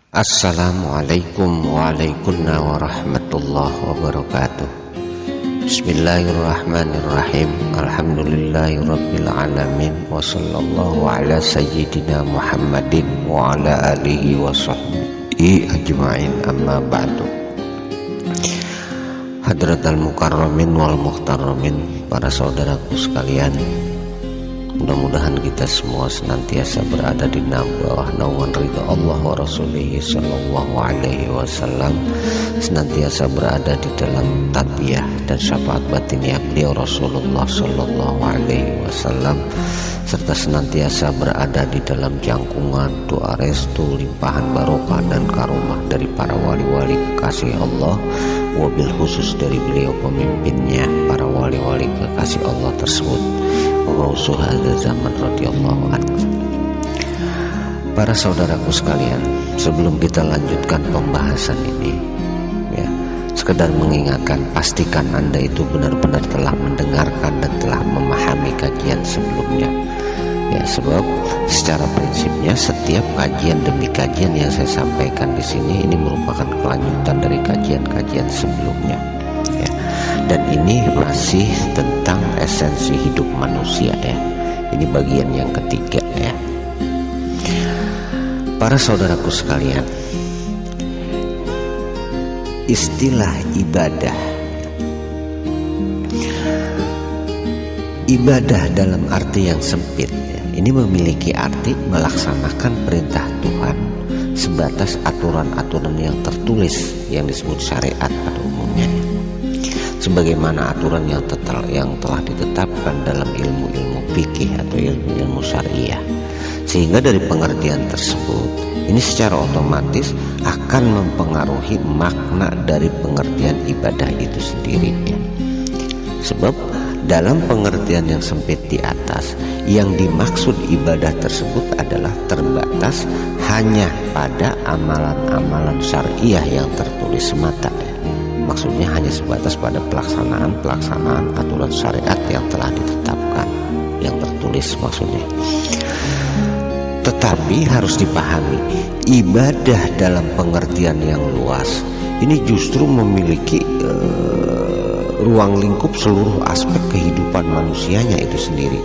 Assalamualaikum warahmatullahi wabarakatuh. Bismillahirrahmanirrahim. Alhamdulillahirabbil alamin wa sallallahu ala sayyidina Muhammadin wa ala alihi wa sahbihi ajma'in, amma ba'du. Hadratal mukarramin wal muhtaramin, para saudaraku sekalian, mudah-mudahan kita semua senantiasa berada di bawah naungan ridha Allah wa Rasulih sallallahu alaihi wasallam, senantiasa berada di dalam tarbiyah dan syafaat batiniah beliau Rasulullah sallallahu alaihi wasallam, serta senantiasa berada di dalam jangkungan doa restu, limpahan barokah dan karomah dari para wali-wali kekasih Allah, wabil khusus dari beliau pemimpinnya, para wali-wali kekasih Allah tersebut, Ghausu hadza zaman radhiyallahu anhu. Para saudaraku sekalian, sebelum kita lanjutkan pembahasan ini, sekedar mengingatkan, pastikan Anda itu benar-benar telah mendengarkan dan telah memahami kajian sebelumnya. Sebab secara prinsipnya setiap kajian demi kajian yang saya sampaikan di sini ini merupakan kelanjutan dari kajian-kajian sebelumnya. Dan ini masih tentang esensi hidup manusia Ini bagian yang ketiga Para saudaraku sekalian, istilah ibadah dalam arti yang sempit ini memiliki arti melaksanakan perintah Tuhan sebatas aturan-aturan yang tertulis yang disebut syariat pada umumnya, sebagaimana aturan yang telah ditetapkan dalam ilmu-ilmu fikih atau ilmu-ilmu syariah. Sehingga dari pengertian tersebut ini secara otomatis akan mempengaruhi makna dari pengertian ibadah itu sendiri Sebab dalam pengertian yang sempit di atas, yang dimaksud ibadah tersebut adalah terbatas hanya pada amalan-amalan syariah yang tertulis semata Maksudnya hanya sebatas pada pelaksanaan aturan syariat yang telah ditetapkan, yang tertulis maksudnya. Tetapi harus dipahami, ibadah dalam pengertian yang luas ini justru memiliki ruang lingkup seluruh aspek kehidupan manusianya itu sendiri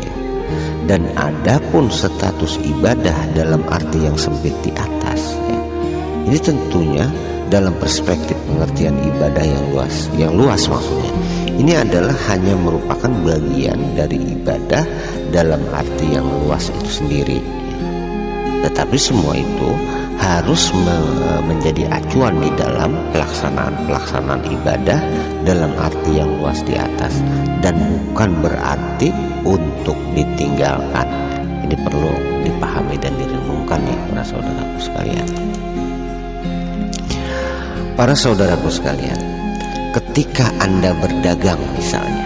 Dan adapun status ibadah dalam arti yang sempit di atas ini tentunya dalam perspektif pengertian ibadah yang luas maksudnya, ini adalah hanya merupakan bagian dari ibadah dalam arti yang luas itu sendiri. Tetapi semua itu harus menjadi acuan di dalam pelaksanaan ibadah dalam arti yang luas di atas, dan bukan berarti untuk ditinggalkan. Ini perlu dipahami dan direnungkan para saudaraku sekalian. Para saudaraku sekalian, ketika Anda berdagang misalnya,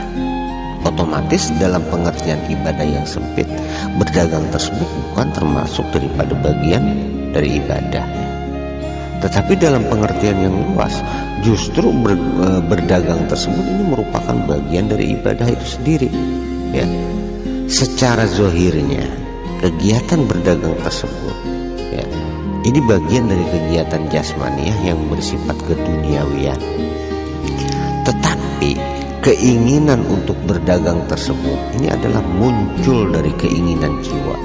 otomatis dalam pengertian ibadah yang sempit, berdagang tersebut bukan termasuk daripada bagian dari ibadah. Tetapi dalam pengertian yang luas, justru berdagang tersebut ini merupakan bagian dari ibadah itu sendiri Secara zahirnya, kegiatan berdagang tersebut ini bagian dari kegiatan jasmaniah yang bersifat keduniawian. Tetapi keinginan untuk berdagang tersebut ini adalah muncul dari keinginan jiwa.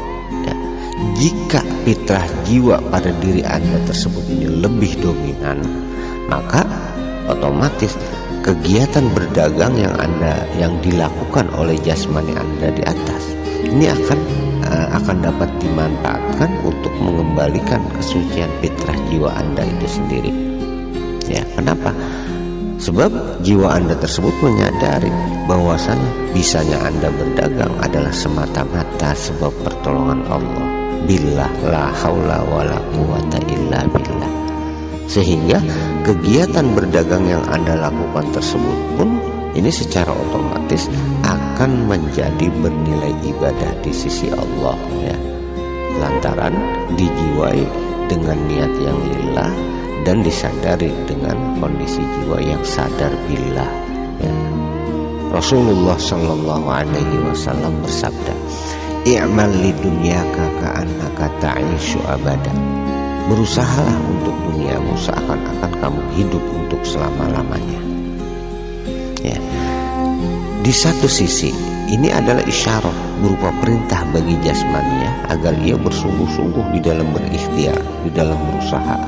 Jika fitrah jiwa pada diri Anda tersebut ini lebih dominan, maka otomatis kegiatan berdagang yang dilakukan oleh jasmani Anda di atas ini akan dapat dimanfaatkan untuk mengembalikan kesucian fitrah jiwa Anda itu sendiri. Kenapa? Sebab jiwa Anda tersebut menyadari bahwasannya bisanya Anda berdagang adalah semata-mata sebab pertolongan Allah. Billah la haula wala quwata illa billah. Sehingga kegiatan berdagang yang Anda lakukan tersebut pun ini secara otomatis akan menjadi bernilai ibadah di sisi Allah lantaran dijiwai dengan niat yang lillah dan disadari dengan kondisi jiwa yang sadar billah Rasulullah sallallahu alaihi wasallam bersabda, "I'mal lidunyaka ka'annaka ta'ishu abadan." Berusahalah untuk duniamu seakan-akan kamu hidup untuk selama-lamanya. Ya. Di satu sisi, ini adalah isyarat berupa perintah bagi jasmania agar ia bersungguh-sungguh di dalam berikhtiar, di dalam berusaha.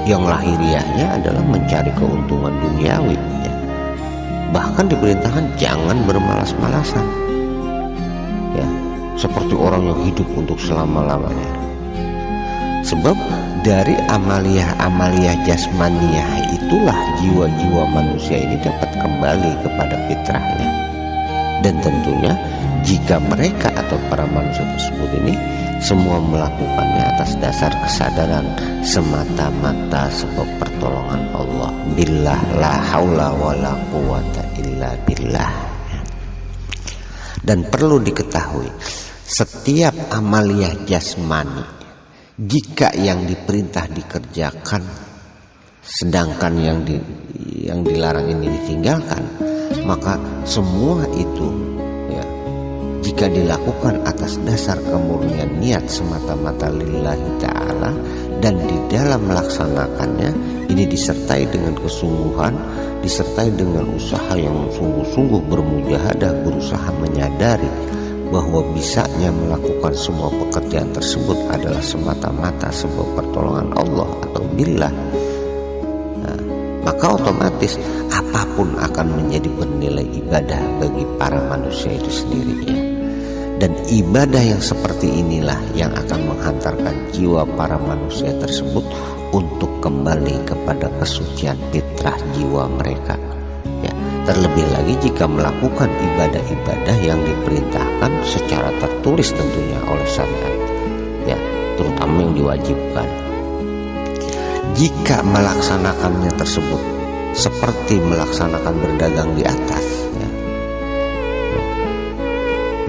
Yang lahiriahnya adalah mencari keuntungan duniawi. Ya. Bahkan diperintahkan jangan bermalas-malasan. Ya, seperti orang yang hidup untuk selama-lamanya. Sebab dari amalia jasmaniah itulah jiwa-jiwa manusia ini dapat kembali kepada fitrahnya. Dan tentunya jika mereka atau para manusia tersebut ini semua melakukannya atas dasar kesadaran semata-mata sebab pertolongan Allah. Billah la haula wala quwata illa billah. Dan perlu diketahui, setiap amalia jasmani, jika yang diperintah dikerjakan sedangkan yang dilarang ini ditinggalkan, maka semua itu ya, jika dilakukan atas dasar kemurnian niat semata-mata lillahi ta'ala dan di dalam melaksanakannya ini disertai dengan kesungguhan, disertai dengan usaha yang sungguh-sungguh bermujahadah, berusaha menyadari bahwa bisanya melakukan semua pekerjaan tersebut adalah semata-mata sebab pertolongan Allah atau billah, maka otomatis apapun akan menjadi bernilai ibadah bagi para manusia itu sendirinya. Dan ibadah yang seperti inilah yang akan menghantarkan jiwa para manusia tersebut untuk kembali kepada kesucian fitrah jiwa mereka. Ya, terlebih lagi jika melakukan ibadah-ibadah yang diperintahkan secara tertulis tentunya oleh syariat, ya, terutama yang diwajibkan. Jika melaksanakannya tersebut seperti melaksanakan berdagang di atas, ya,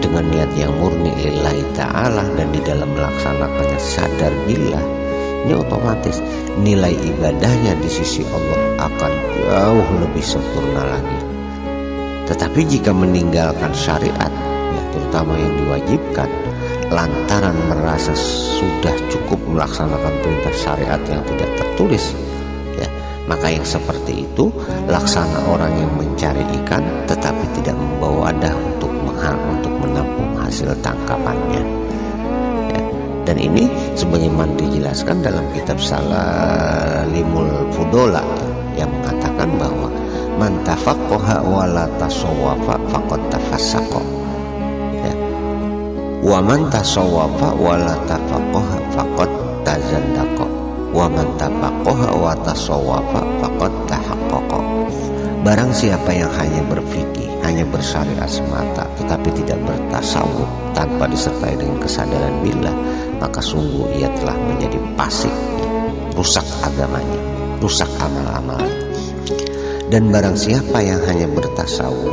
dengan niat yang murni lillahi ta'ala dan di dalam melaksanakannya sadar billah, ini otomatis nilai ibadahnya di sisi Allah akan jauh lebih sempurna lagi. Tetapi jika meninggalkan syariat, ya, terutama yang diwajibkan, lantaran merasa sudah cukup melaksanakan perintah syariat yang tidak tertulis, ya, maka yang seperti itu laksana orang yang mencari ikan tetapi tidak membawa wadah untuk menampung hasil tangkapannya. Ya, dan ini sebagaimana dijelaskan dalam kitab Salimul Fudola, ya, yang mengatakan bahwa man tafaqqaha wa la tasawwafa faqad tafassaqa. Wa man tasawwafa wa la tafaqqaha faqad tazandaqa. Wa man tafaqqaha wa tasawwafa faqad tahaqqaqa. Barang siapa yang hanya berfikih, hanya bersyariat semata tetapi tidak bertasawuf tanpa disertai dengan kesadaran billah, maka sungguh ia telah menjadi fasik, rusak agamanya, rusak amal-amalannya. Dan barang siapa yang hanya bertasawuf,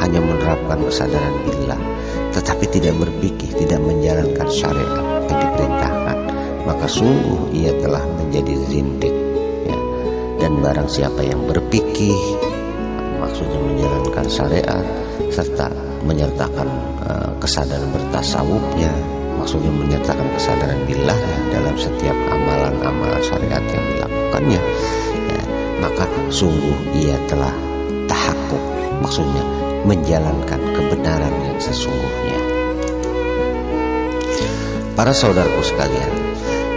hanya menerapkan kesadaran billah tetapi tidak berfikih, tidak menjalankan syariat yang diperintahkan, maka sungguh ia telah menjadi zindik, ya. Dan barang siapa yang berfikih, maksudnya menjalankan syariat serta menyertakan kesadaran bertasawufnya, maksudnya menyertakan kesadaran billahnya dalam setiap amalan-amalan syariat yang dilakukannya, ya, maka sungguh ia telah tahakkuk, maksudnya menjalankan kebenaran yang sesungguhnya. Para saudaraku sekalian,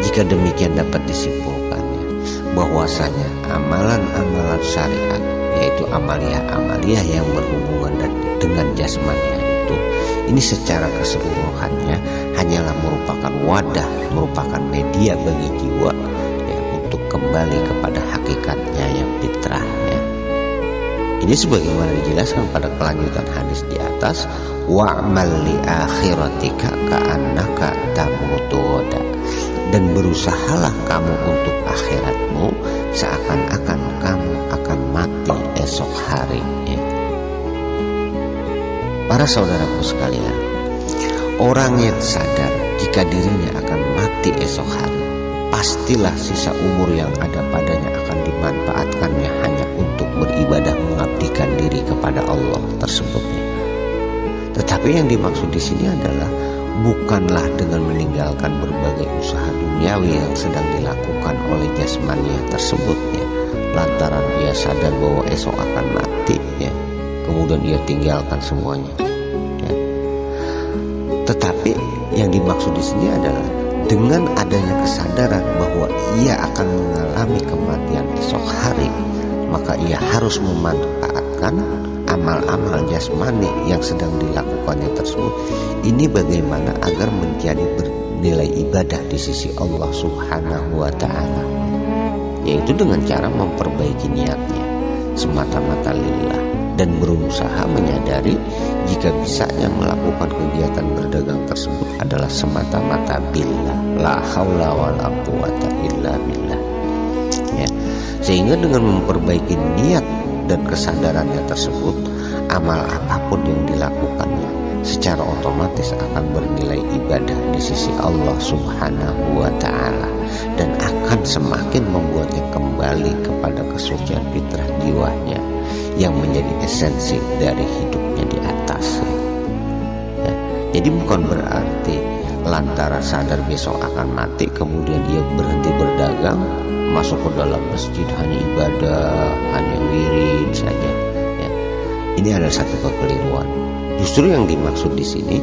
jika demikian dapat disimpulkannya bahwasanya amalan-amalan syariat, yaitu amalia-amalia yang berhubungan dengan jasmania itu, ini secara keseluruhannya hanyalah merupakan wadah, merupakan media bagi jiwa, ya, untuk kembali kepada hakikatnya yang fitrah, ya. Ini sebagaimana dijelaskan pada kelanjutan hadis di atas, wa'mal li akhiratika ka'annaka tamutu ghadan, dan berusahalah kamu untuk akhiratmu seakan-akan kamu akan mati esok hari, ya. Para saudaraku sekalian, orang yang sadar jika dirinya akan mati esok hari, pastilah sisa umur yang ada padanya akan dimanfaatkannya hanya untuk beribadah mengabdikan diri kepada Allah tersebut. Tetapi yang dimaksud di sini adalah bukanlah dengan meninggalkan berbagai usaha duniawi yang sedang dilakukan oleh jasmania tersebut ya, lantaran ia sadar bahwa esok akan mati ya, kemudian ia tinggalkan semuanya ya. Tetapi yang dimaksud di sini adalah dengan adanya kesadaran bahwa ia akan mengalami kematian esok hari, maka ia harus memanfaatkan amal-amal jasmani yang sedang dilakukannya tersebut ini bagaimana agar menjadi bernilai ibadah di sisi Allah Subhanahu wa ta'ala, yaitu dengan cara memperbaiki niatnya semata-mata lillah dan berusaha menyadari jika bisanya melakukan kegiatan berdagang tersebut adalah semata-mata billah, la haula wala quwata illa billah ya. Sehingga dengan memperbaiki niat dan kesadarannya tersebut, amal apapun yang dilakukannya secara otomatis akan bernilai ibadah di sisi Allah Subhanahu wa ta'ala dan akan semakin membuatnya kembali kepada kesucian fitrah jiwanya yang menjadi esensi dari hidupnya di atas ya. Jadi bukan berarti lantaran sadar besok akan mati kemudian dia berhenti berdagang, masuk ke dalam masjid hanya ibadah, hanya wirid saja ya. Ini adalah satu kekeliruan. Justru yang dimaksud di sini,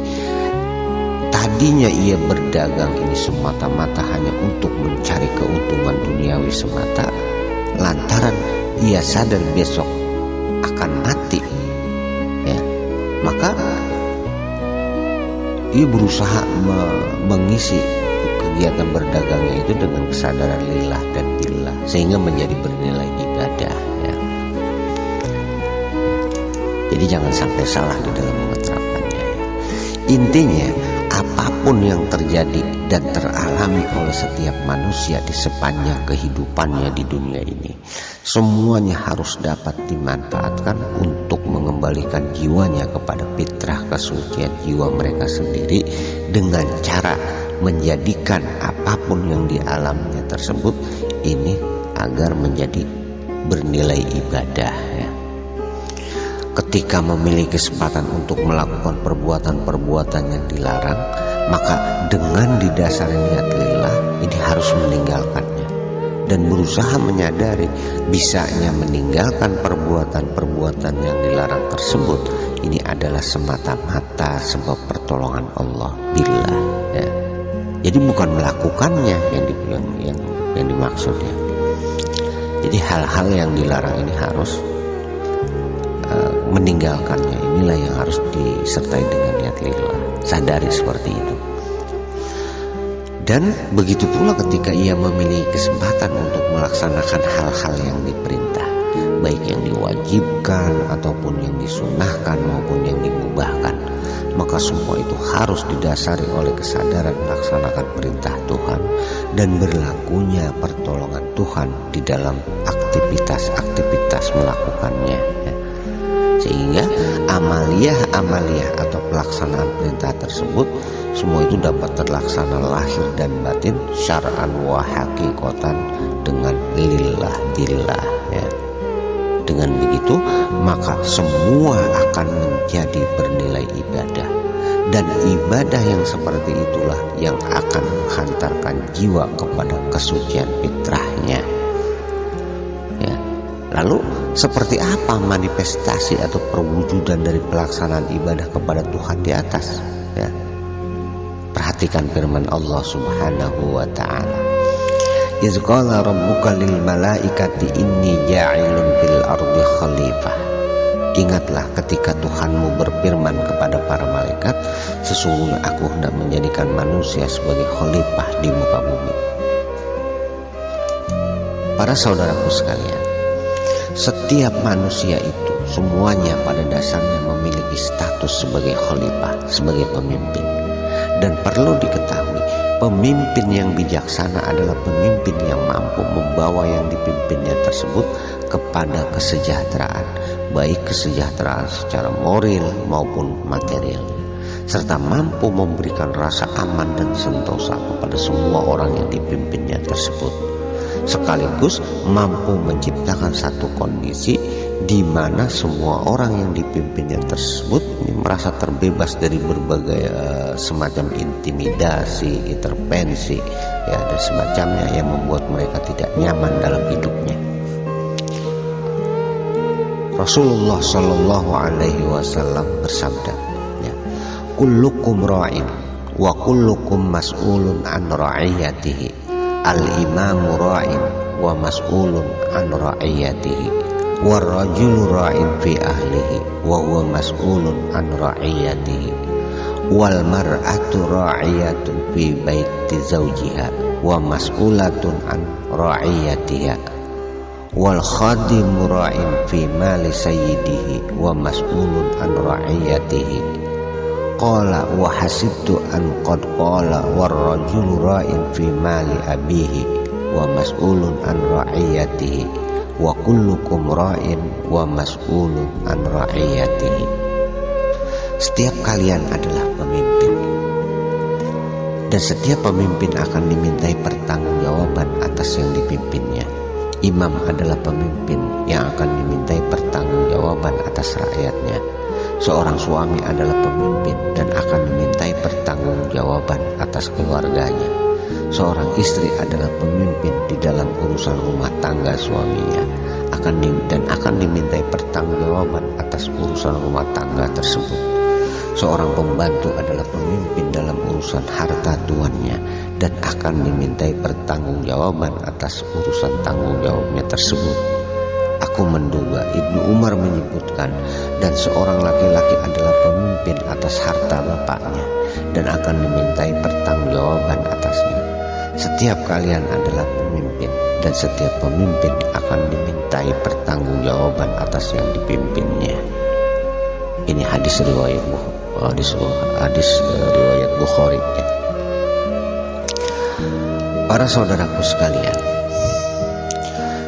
tadinya ia berdagang ini semata-mata hanya untuk mencari keuntungan duniawi semata, lantaran ia sadar besok akan mati ya, maka ia berusaha mengisi kegiatan berdagangnya itu dengan kesadaran lillah dan billah sehingga menjadi bernilai ibadah ya. Jadi jangan sampai salah di dalam menerapkannya ya. Intinya apapun yang terjadi dan teralami oleh setiap manusia di sepanjang kehidupannya di dunia ini, semuanya harus dapat dimanfaatkan untuk mengembalikan jiwanya kepada fitrah kesucian jiwa mereka sendiri dengan cara menjadikan apapun yang dialaminya tersebut ini agar menjadi bernilai ibadah ya. Ketika memiliki kesempatan untuk melakukan perbuatan-perbuatan yang dilarang, maka dengan didasari niat lillah ini harus meninggalkannya dan berusaha menyadari bisanya meninggalkan perbuatan-perbuatan yang dilarang tersebut ini adalah semata-mata sebab pertolongan Allah billah ya. Jadi bukan melakukannya yang dimaksud ya. Jadi hal-hal yang dilarang ini harus meninggalkannya, inilah yang harus disertai dengan niat lillah. Sadari seperti itu. Dan begitu pula ketika ia memiliki kesempatan untuk melaksanakan hal-hal yang diperintah, baik yang diwajibkan ataupun yang disunahkan maupun yang dimubahkan, maka semua itu harus didasari oleh kesadaran melaksanakan perintah Tuhan dan berlakunya pertolongan Tuhan di dalam aktivitas-aktivitas melakukannya ya. Sehingga amaliyah atau pelaksanaan perintah tersebut semua itu dapat terlaksana lahir dan batin syar'an wa haqiqatan dengan lillah billah ya. Dengan begitu maka semua akan menjadi bernilai ibadah, dan ibadah yang seperti itulah yang akan menghantarkan jiwa kepada kesucian fitrahnya ya. Lalu seperti apa manifestasi atau perwujudan dari pelaksanaan ibadah kepada Tuhan di atas ya? Perhatikan firman Allah Subhanahu wa ta'ala, iz qala rabbuka lil malaikati inni ja'ilun fil ardi khalifah. Ingatlah ketika Tuhanmu berfirman kepada para malaikat, sesungguhnya aku hendak menjadikan manusia sebagai khalifah di muka bumi. Para saudaraku sekalian, setiap manusia itu semuanya pada dasarnya memiliki status sebagai khalifah, sebagai pemimpin. Dan perlu diketahui, pemimpin yang bijaksana adalah pemimpin yang mampu membawa yang dipimpinnya tersebut kepada kesejahteraan, baik kesejahteraan secara moral maupun material, serta mampu memberikan rasa aman dan sentosa kepada semua orang yang dipimpinnya tersebut, sekaligus mampu menciptakan satu kondisi di mana semua orang yang dipimpinnya tersebut merasa terbebas dari berbagai semacam intimidasi, intervensi, ya, dan semacamnya yang membuat mereka tidak nyaman dalam hidupnya. Rasulullah Shallallahu Alaihi Wasallam bersabda, ya, kullukum ra'in wa kullukum mas'ulun an ra'iyatihi, al imamu ra'in wa mas'ulun an ra'iyatihi, wa rajulu ra'in fi ahlihi wa huwa mas'ulun an ra'iyatihi, wal mar'atu ra'iyatun fi baiti zawjiha wa mas'ulatun an ra'iyatiha, wal khadimu ra'in fi mali sayyidihi wa mas'ulun an ra'iyatihi. Qala wa hasibtu an qad qala war rajulu ra'in fi mali abihi wa mas'ulun an ra'iyatihi wa kullukum ra'in wa mas'ulun an ra'iyatihi. Setiap kalian adalah pemimpin, dan setiap pemimpin akan dimintai pertanggungjawaban atas yang dipimpinnya. Imam adalah pemimpin yang akan dimintai pertanggungjawaban atas rakyatnya. Seorang suami adalah pemimpin dan akan dimintai pertanggungjawaban atas keluarganya. Seorang istri adalah pemimpin di dalam urusan rumah tangga suaminya, dan akan dimintai pertanggungjawaban atas urusan rumah tangga tersebut. Seorang pembantu adalah pemimpin dalam urusan harta tuannya dan akan dimintai pertanggungjawaban atas urusan tanggung jawabnya tersebut. Aku menduga Ibnu Umar menyebutkan, dan seorang laki-laki adalah pemimpin atas harta bapaknya dan akan dimintai pertanggungjawaban atasnya. Setiap kalian adalah pemimpin, dan setiap pemimpin akan dimintai pertanggungjawaban atas yang dipimpinnya. Ini hadis riwayat Bukhari. Para saudaraku sekalian,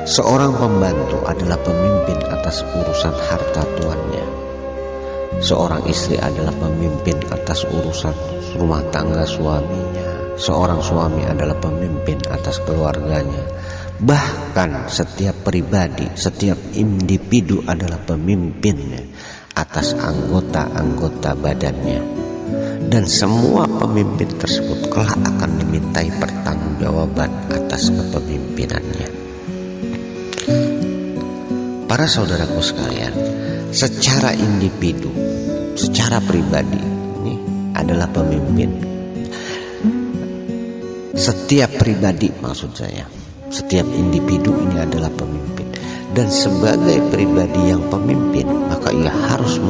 seorang pembantu adalah pemimpin atas urusan harta tuannya. Seorang istri adalah pemimpin atas urusan rumah tangga suaminya. Seorang suami adalah pemimpin atas keluarganya. Bahkan setiap pribadi, setiap individu adalah pemimpinnya atas anggota-anggota badannya. Dan semua pemimpin tersebut kelak akan dimintai pertanggungjawaban atas kepemimpinannya. Para saudaraku sekalian, secara individu, secara pribadi, ini adalah pemimpin. Setiap pribadi, maksud saya, setiap individu ini adalah pemimpin. Dan sebagai pribadi yang pemimpin, maka ia harus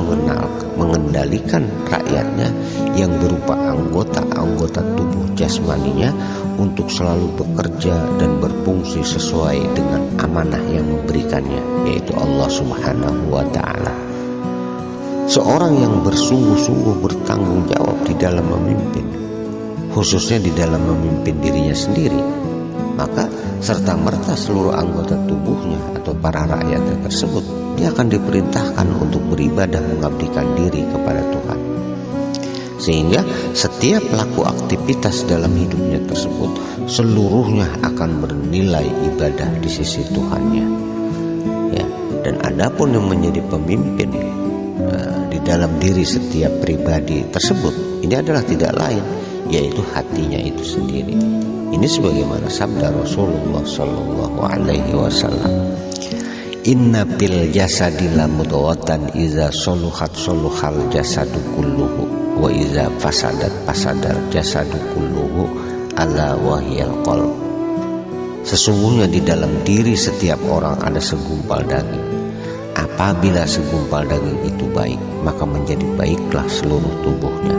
mengendalikan rakyatnya yang berupa anggota-anggota tubuh jasmaninya untuk selalu bekerja dan berfungsi sesuai dengan amanah yang memberikannya, yaitu Allah Subhanahu wa Ta'ala. Seorang yang bersungguh-sungguh bertanggung jawab di dalam memimpin, khususnya di dalam memimpin dirinya sendiri, maka serta-merta seluruh anggota tubuhnya atau para rakyatnya tersebut, dia akan diperintahkan untuk beribadah mengabdikan diri kepada Tuhan. Sehingga setiap pelaku aktivitas dalam hidupnya tersebut seluruhnya akan bernilai ibadah di sisi Tuhannya. Ya, dan adapun yang menjadi pemimpin di dalam diri setiap pribadi tersebut, ini adalah tidak lain, yaitu hatinya itu sendiri. Ini sebagaimana sabda Rasulullah Shallallahu Alaihi Wasallam, Inna fil jasadi lamudghatan iza soluhat soluhal jasadu kulluhu wa iza fasadat fasadal jasadu kulluhu ala wahyal qalb. Sesungguhnya di dalam diri setiap orang ada segumpal daging. Apabila segumpal daging itu baik, maka menjadi baiklah seluruh tubuhnya.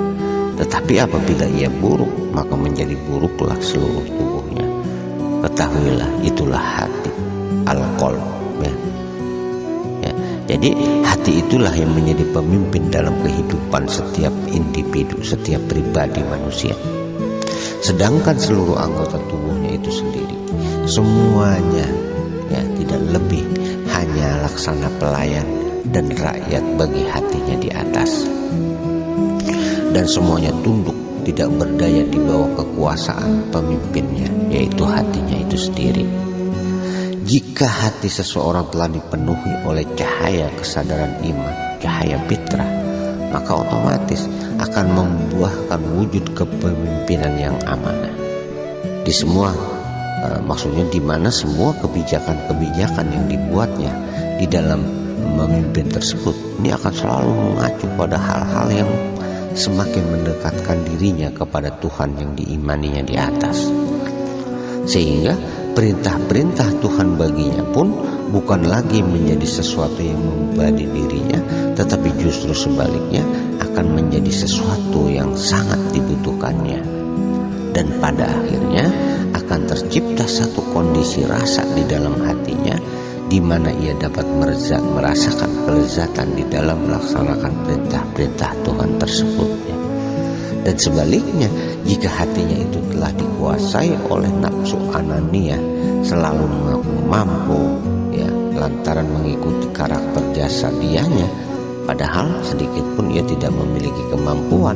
Tetapi apabila ia buruk, maka menjadi buruklah seluruh tubuhnya. Ketahuilah, itulah hati, al-qalb. Ya. Jadi hati itulah yang menjadi pemimpin dalam kehidupan setiap individu, setiap pribadi manusia. Sedangkan seluruh anggota tubuhnya itu sendiri, semuanya ya tidak lebih hanya laksana pelayan dan rakyat bagi hatinya di atas. Dan semuanya tunduk, tidak berdaya di bawah kekuasaan pemimpinnya, yaitu hatinya itu sendiri. jika hati seseorang telah dipenuhi oleh cahaya kesadaran iman, cahaya fitrah, maka otomatis akan membuahkan wujud kepemimpinan yang amanah di semua maksudnya di mana semua kebijakan-kebijakan yang dibuatnya di dalam memimpin tersebut ini akan selalu mengacu pada hal-hal yang semakin mendekatkan dirinya kepada Tuhan yang diimaninya di atas, sehingga perintah-perintah Tuhan baginya pun bukan lagi menjadi sesuatu yang membebani dirinya, tetapi justru sebaliknya akan menjadi sesuatu yang sangat dibutuhkannya. Dan pada akhirnya akan tercipta satu kondisi rasa di dalam hatinya di mana ia dapat merasakan kelezatan di dalam melaksanakan perintah-perintah Tuhan tersebut. Dan sebaliknya, jika hatinya itu telah dikuasai oleh nafsu anania, selalu mengaku mampu, lantaran mengikuti karakter jasa dianya, padahal sedikit pun ia tidak memiliki kemampuan.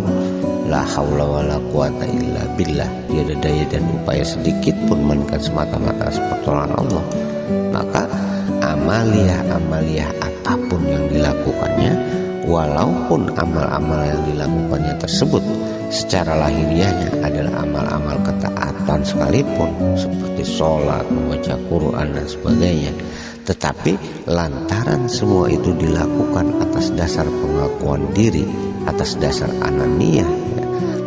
La haula wala quwata illa billah, tiada daya dan upaya sedikit pun melainkan semata-mata pertolongan Allah. Maka amalia apapun yang dilakukannya, walaupun amal-amal yang dilakukannya tersebut secara lahiriahnya adalah amal-amal ketaatan sekalipun, seperti sholat, membaca Quran dan sebagainya, tetapi lantaran semua itu dilakukan atas dasar pengakuan diri, atas dasar ananiah,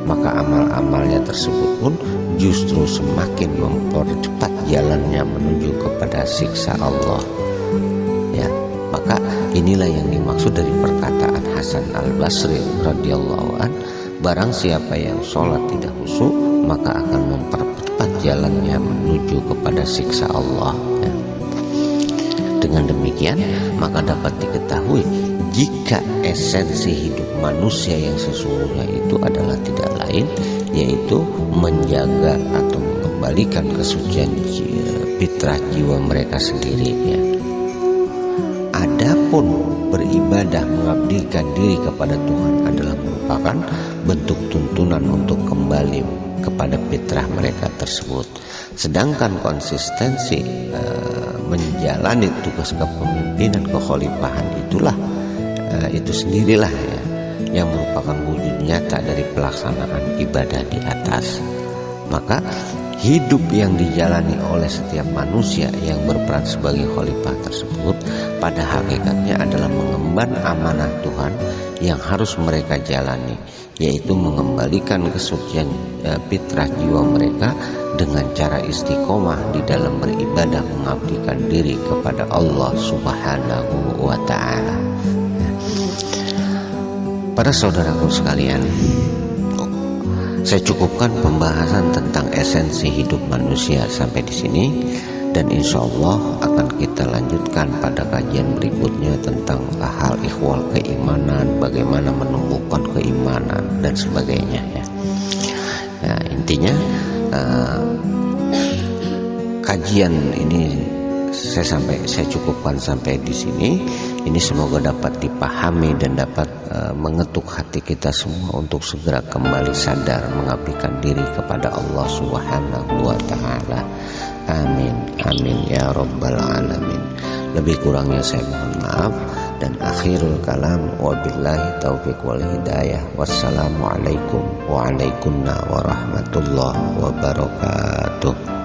maka amal-amalnya tersebut pun justru semakin mempercepat jalannya menuju kepada siksa Allah. Maka inilah yang dimaksud dari perkataan Hasan Al-Basri radhiyallahu an, barang siapa yang sholat tidak khusyuk maka akan mempercepat jalannya menuju kepada siksa Allah. Dengan demikian maka dapat diketahui jika esensi hidup manusia yang sesungguhnya itu adalah tidak lain yaitu menjaga atau mengembalikan kesucian fitrah jiwa mereka sendiri. Adapun beribadah mengabdikan diri kepada Tuhan adalah merupakan bentuk tuntunan untuk kembali kepada fitrah mereka tersebut. Sedangkan konsistensi menjalani tugas kepemimpinan kekhalifahan itulah itu sendirilah yang merupakan wujud nyata dari pelaksanaan ibadah di atas. Maka hidup yang dijalani oleh setiap manusia yang berperan sebagai khalifah tersebut pada hakikatnya adalah mengemban amanah Tuhan yang harus mereka jalani, yaitu mengembalikan kesucian fitrah jiwa mereka dengan cara istiqomah di dalam beribadah mengabdikan diri kepada Allah Subhanahu wa ta'ala. Para saudaraku sekalian, saya cukupkan pembahasan tentang esensi hidup manusia sampai di sini, dan insya Allah akan kita lanjutkan pada kajian berikutnya tentang hal ihwal keimanan, bagaimana menumbuhkan keimanan dan sebagainya. Intinya kajian ini saya cukupkan sampai di sini. Ini semoga dapat dipahami dan dapat mengetuk hati kita semua untuk segera kembali sadar mengabdikan diri kepada Allah Subhanahu wa ta'ala. Amin, amin ya rabbal alamin. Lebih kurangnya saya mohon maaf, dan akhirul kalam wabillahi taufiq wal hidayah. Wassalamualaikum warahmatullahi wabarakatuh.